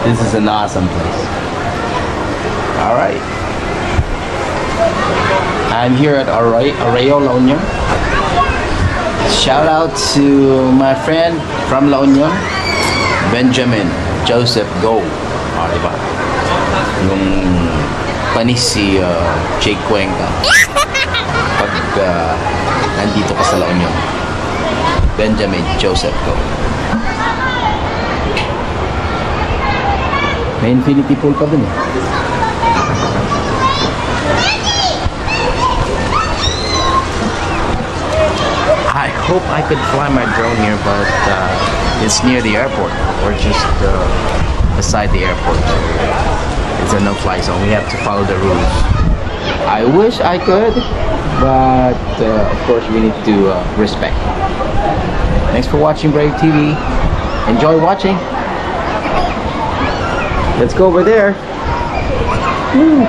This is an awesome place. All right. I'm here at Aureolaunion. Shout out to my friend from La Union, Benjamin Joseph Go. Diba? Yung panis si Jake Cuenca pag nandito ka sa La Union. Benjamin Joseph Go. May infinity pool pa dun eh. I hope I could fly my drone here, but it's near the airport or just beside the airport. It's a no-fly zone. We have to follow the rules. I wish I could, but of course we need to respect. Thanks for watching Brave TV. Enjoy watching. Let's go over there. Woo.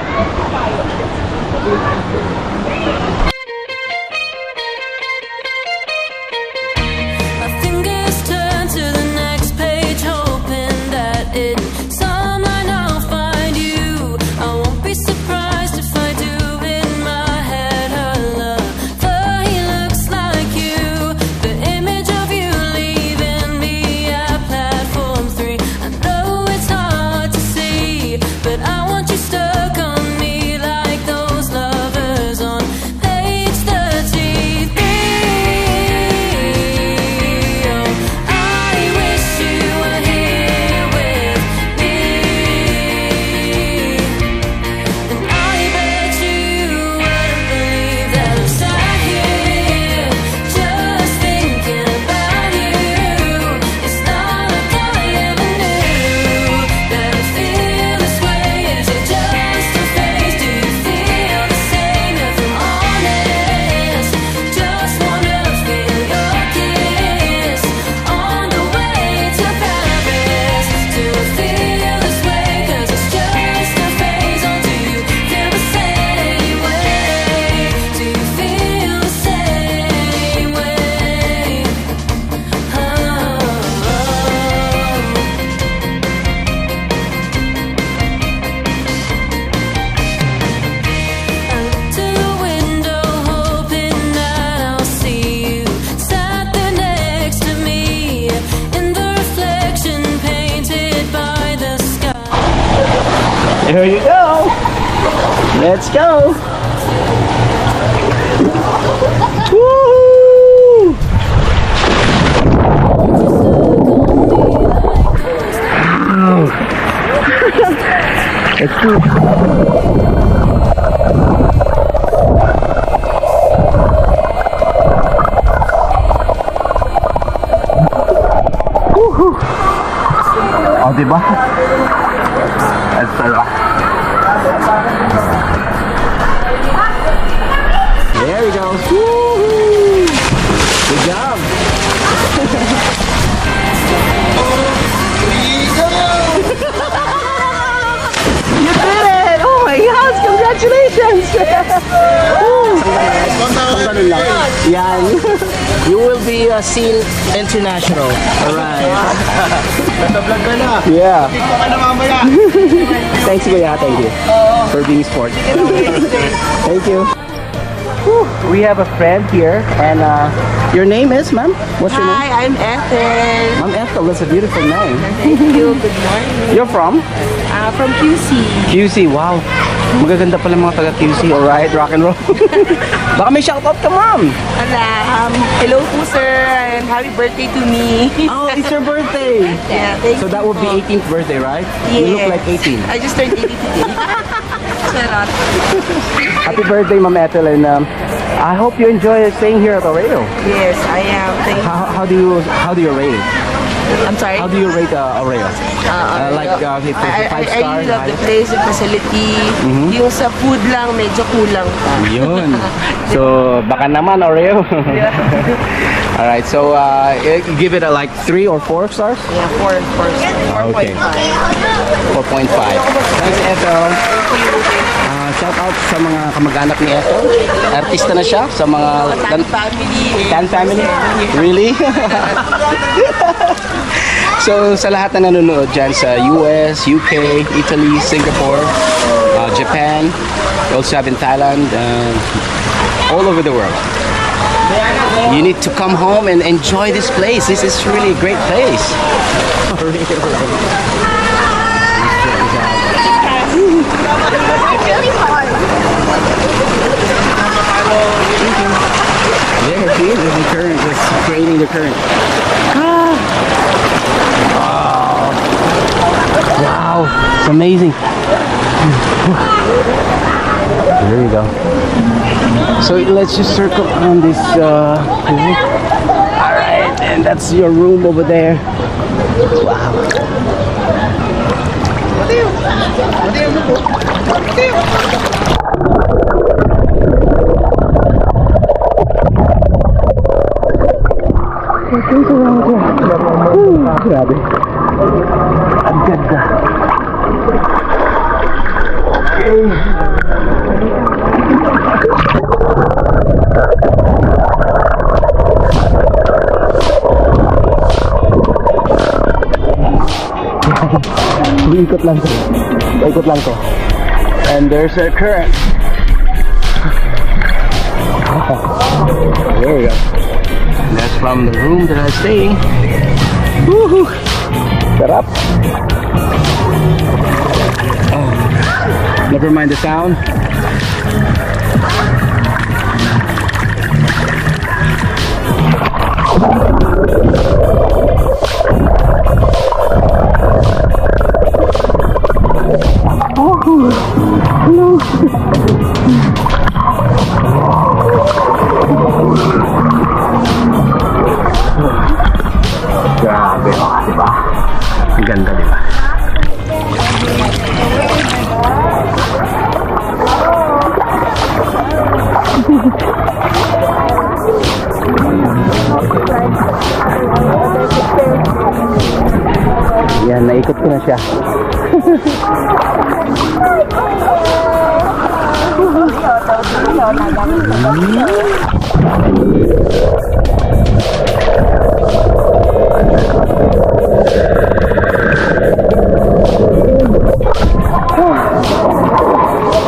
Here you go. Let's go. Woo! Wow. It's cool. Woohoo! Oh, diba? That's so rough. There we go. Woo-hoo. Good job. You did it! Oh my gosh! Congratulations! Yan. You will be seen international. Alright. Yeah. Thanks, Kuya. Thank you for being sport. Thank you. Whew. We have a friend here, and your name is, ma'am? What's your name? Hi, I'm Ethel. Ma'am Ethel, that's a beautiful name. Thank you. Good morning. You're from? From QC. QC, wow. Magaganda pala mga taga QC. Alright, rock and roll. Baka may shoutout ka, ma'am. Hello po, sir, and happy birthday to me. Oh, it's your birthday. Yeah, thank So you that would be 18th birthday, right? Yes. You look like 18. I just turned 80 today. Charot. Happy birthday, Ma'am Ethel, and I hope you enjoy staying here at Aureo. Yes, I am. Thank you. How do you rate it? I'm sorry? How do you rate Aureo? Like if it's a 5 I star? really love the place, the facility. Yung sa food lang, medyo kulang pa. Yun. So, baka naman Aureo. Alright, so you give it a like 3 or 4 stars? Yeah, 4.5. Okay. 4.5. Thanks, Ethel. Shout out out sa mga kamag-anak ni Ethel. Artista na siya sa mga Tan family. Really? So sa lahat na nanonood dyan sa US, UK, Italy, Singapore, Japan, we also have in Thailand, all over the world. You need to come home and enjoy this place. This is really a great place. There, see, there's the current, it's creating the current. Wow, it's amazing. There you go. So let's just circle on this pool. Alright, and that's your room over there. Wow. Grabe. Ang ganda. Okay. Ikot lang to. Ikot lang to. And there's a current. There we go. And that's from the room that I stay in. Woohoo! Sarap. Oh, never mind the sound. Hello. Grabe, oh, diba? Ang ganda, diba? Yan, naikot ko na siya.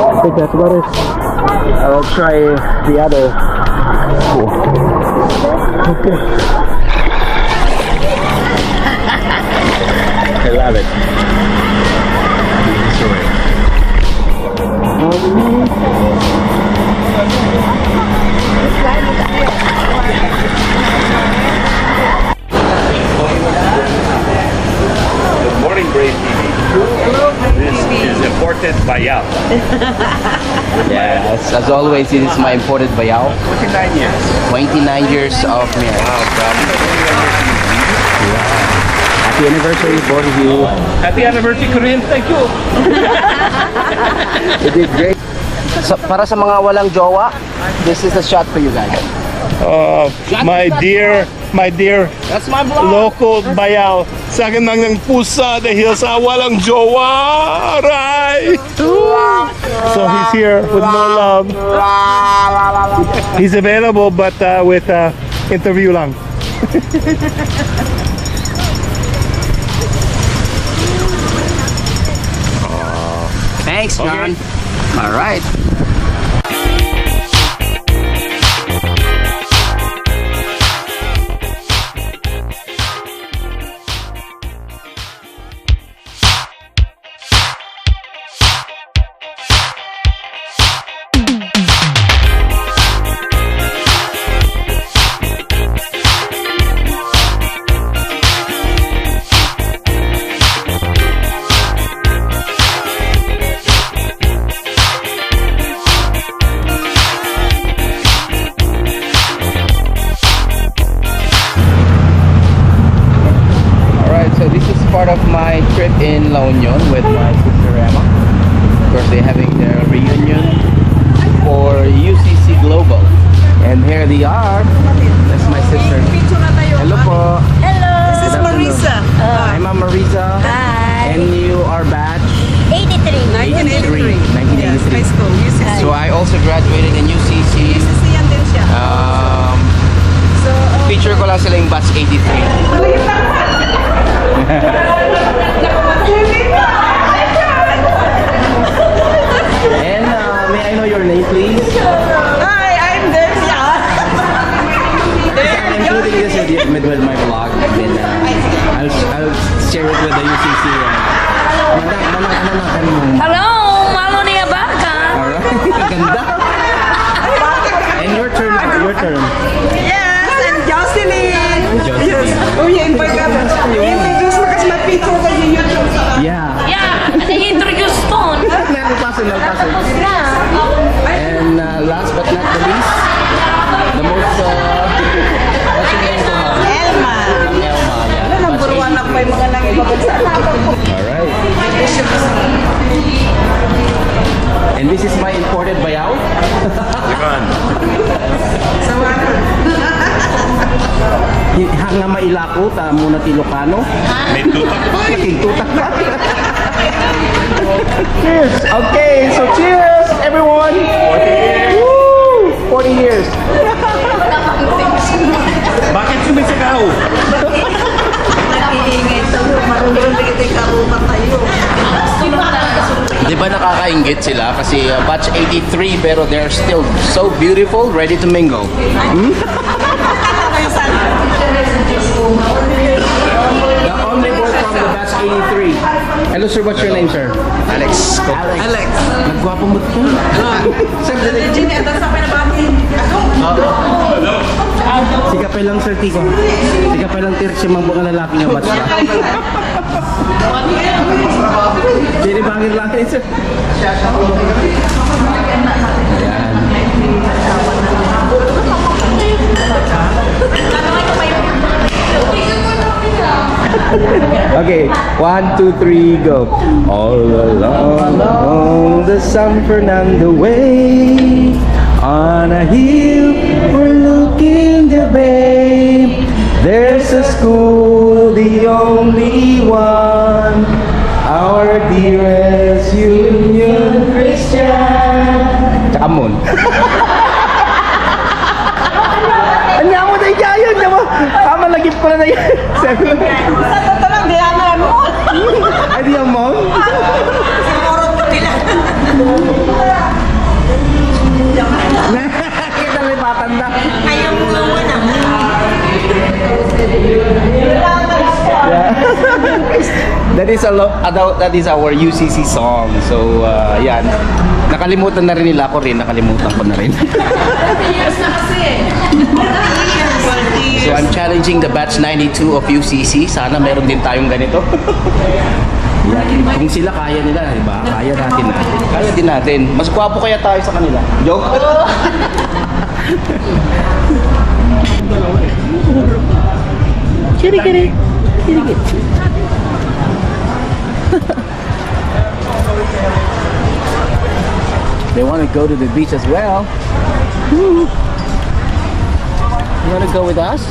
I think that's about it. I will try the other pool. Okay. I love it. Good morning, Brave TV. This is Imported Bayaw. Yes, as always, it is my imported bayaw. 29 years. 29 years of marriage. Wow, God. Happy anniversary, both of you. Happy anniversary, Korean. Thank you. You did great. So, para sa mga walang jowa, this is the shot for you guys. My dear That's my vlog. local bayaw. Sa akin lang ng pusa dahil sa walang jowa. Right? So he's here with no love. He's available but with interview lang. Thanks, John. Okay. All right. Part of my trip in La Union with my sister Emma. Of course, they're having their reunion for UCC Global, and here they are. That's my sister. Hello po. Hello. This is Marisa. Hi, Ma'am Marisa. Hi. And you are batch 83. 1983. Yes, high school, UCC. also graduated in UCC. Yan din siya. Feature ko lang sila yung batch 83. And may I know your name, please? Hi, I'm Delia. I'm including this with my vlog, and then I'll share it with the UCC. Hello, malo niya ba ka? Alright, ganda. And your turn. Yes, and Jocelyn. Jocelyn. Yes. Oh, yeah, invite ka. Introduce mo kasi ma-picture ka yung YouTube. Yeah. Yeah, na-introduce ton. Nalpasan. And last but not the least, the most, what's your name? Elma. Elma, yeah. Number one ako yung mga nangibabagsa. Alright. And this is my imported bayaw. Hanga mailako ta muna ti Ilocano. May tutak pa. Tutak pa. Cheers. Okay, so cheers everyone. 40 years. Bakit sumisigaw? Di ba nakakaingit sila kasi batch 83 pero they're still so beautiful, ready to mingle. The only boy from the batch 83. Hello sir, what's your name sir? Alex. Alex. Nagwapo mo ito. Sigapay lang sir, Tiko. Sigapay lang tirik siya mga lalaki nga batch ba? Jadi bangin lang sir. Ayan. Okay, 1, 2, 3, go. All along the San Fernando Way, on a hill we're looking the bay. There's a school, the only one, our dearest Union Christian. Come on. Anya mo na yan, mo. Tama lagi ko na yan. Ay, di yan mo? Kita may patanda. That is our UCC song. So, yan. Nakalimutan na rin nila, ako rin nakalimutan ko na rin. So I'm challenging the batch 92 of UCC. Sana meron din tayong ganito. Yan. Kung sila kaya nila, diba? Kaya natin na. Kaya din natin. Mas gwapo kaya tayo sa kanila. Joke? Kiri. They want to go to the beach as well. You want to go with us?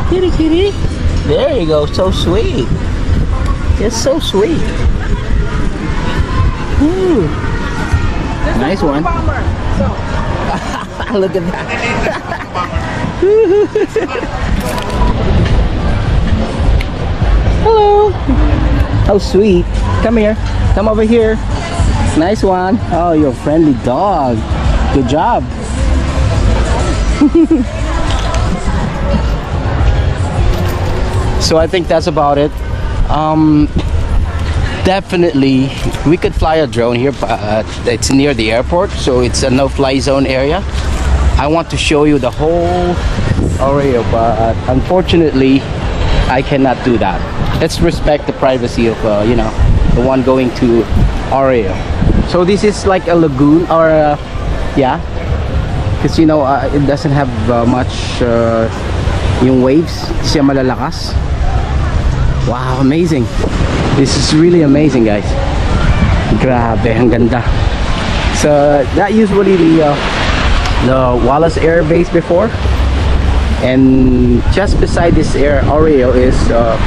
Kitty. There you go. So sweet. It's so sweet. Ooh. Nice one. Look at that. Hello. How sweet. Come here. Come over here. Nice one. Oh, you're a friendly dog. Good job. So I think that's about it. Definitely we could fly a drone here, but it's near the airport, so it's a no-fly zone area. I want to show you the whole Aureo, but unfortunately I cannot do that. Let's respect the privacy of the one going to Aureo. So this is like a lagoon, or yeah, because it doesn't have much yung waves, hindi siya malalakas. Wow, amazing. This is really amazing, guys. Grabe, ang ganda. So that usually the Wallace Air Base before, and just beside this Aureo is the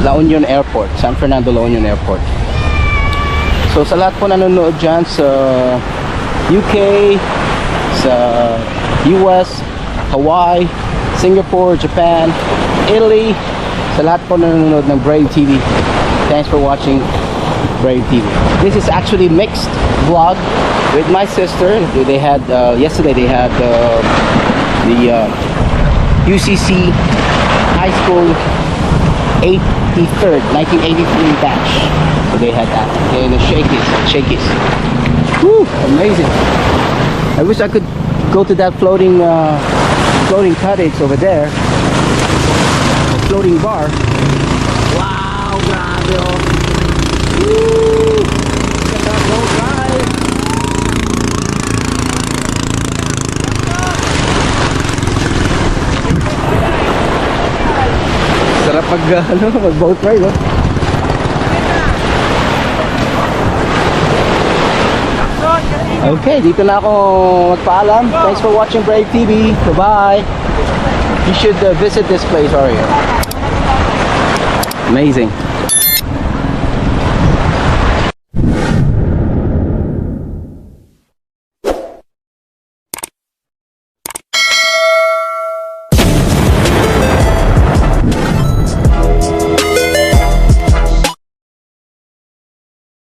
La Union Airport, San Fernando La Union Airport. So sa lahat po nanonood dyan sa UK, sa US, Hawaii, Singapore, Japan, Italy, sa lahat po nanonood ng Brave TV, thanks for watching Brave TV. This is actually mixed vlog with my sister. They had yesterday they had the UCC High School 83rd 1983 batch. So they had that in the shakeys. Whew, amazing. I wish I could go to that floating cottage over there, floating bar. Wow, grabe oh. Woo! Look at that boat ride. Sarap mag boat ride oh. Okay, dito na ako magpaalam. Thanks for watching Brave TV. Bye-bye. You should visit this place, Aureo. Amazing.